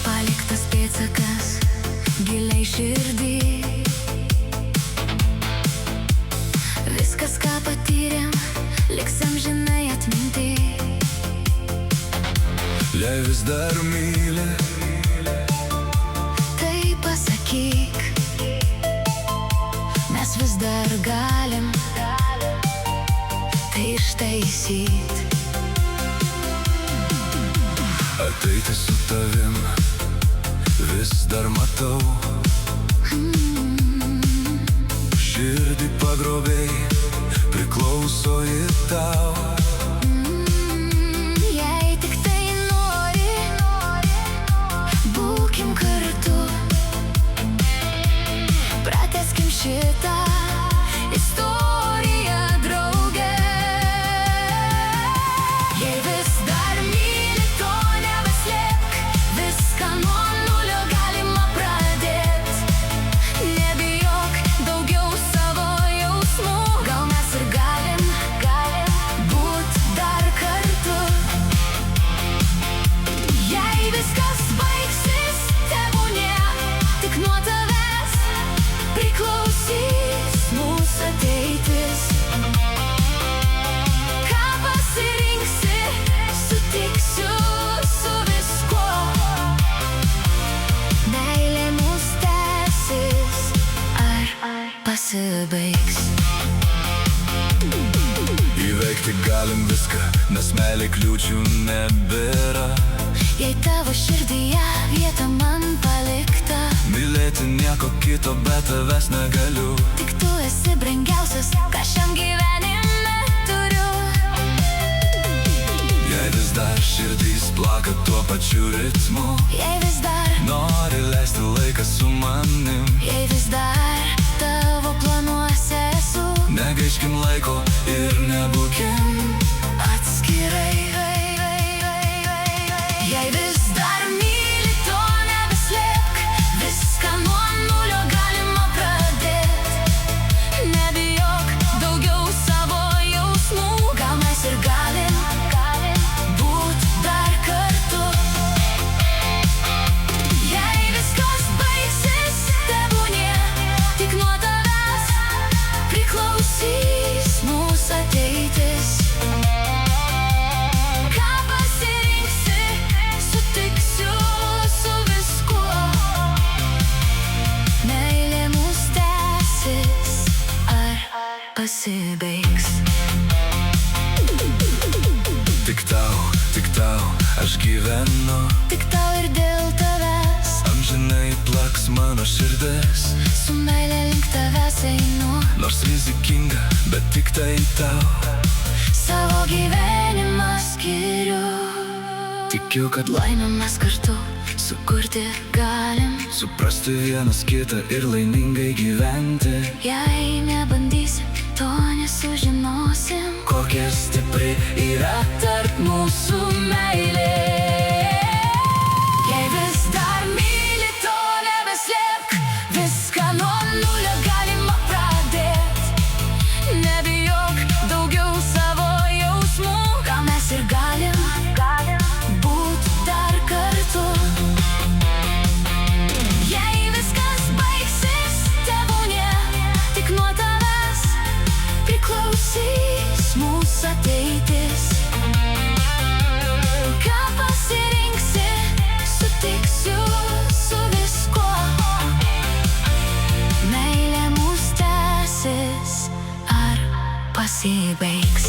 Paliktas pėdsakas giliai širdį. Viskas, ką patyrėm, liks amžinai atminty. Jei vis dar myli, tai pasakyk, mes vis dar galim tai ištaisyt. ateiti su tavim vis dar matau. Širdį pagrobei, priklauso ir tau. Jei tik tai nori, būkim kartu, pratęskim šitą istoriją drauge. Jei vis dar myli, to nepaslėpk, viską nuo nulio galima pradėt. Nebijok daugiau savo jausmų, gal mes ir galim būt dar kartu. Jei viskas baigsis, tebūnie, tik nuo tavęs priklausys mūsų ateitis. Ką pasirinksi, sutiksiu su viskuo. Meilė mus tęsis ar pasibaigs. Įveikti galim viską, nes meilė kliūčių nebėra. Jei tavo širdyje vieta man palikta, Mylėti nieko kito, bet tavęs negaliu. tik tu esi brangiausias, ką šiam gyvenime turiu. Jei vis dar širdys plaka tuo pačiu ritmu, Jei vis dar, nori leisti laiką su manim, jei vis dar tavo planuose esu, negaiškim laiko ir nebūkim atskirai. Jei vis dar myli, to nebeslėpk, viską nuo nulio galima pradėt. Nebijok daugiau savo jausmų, gal mes ir galim būt dar kartu. Jei viskas baigsis, tebūnie, tik nuo tavęs priklausys mūsų ateitis. Ką pasirinksi, sutiksiu su viskuo. Meilė mus tęsis ar pasibaigs. Tik tau aš gyvenu, Tik tau ir dėl tavęs, amžinai plaks mano širdis. su meilė link tavęs einu. Nors rizikinga, bet tik tai tau. Savo gyvenimą skiriu. Tikiu, kad Laimę mes kartu sukurti galim. suprasti vienas kitą ir laimingai gyventi. Jei nebandysim, to nesužinosim. Kokia stipri yra tarp mūsų meilė. Jei vis dar myli, to nebeslėpk, viską nuo nulio galima pradėt. Nebijok daugiau savo jausmų, gal mes ir galim būt dar kartu. Jei viskas baigsis, tebūnie, tik nuo tavęs priklausys mūsų ateitis. Ką pasirinksi, sutiksiu su viskuo. Meilė mus tęsis ar pasibaigs.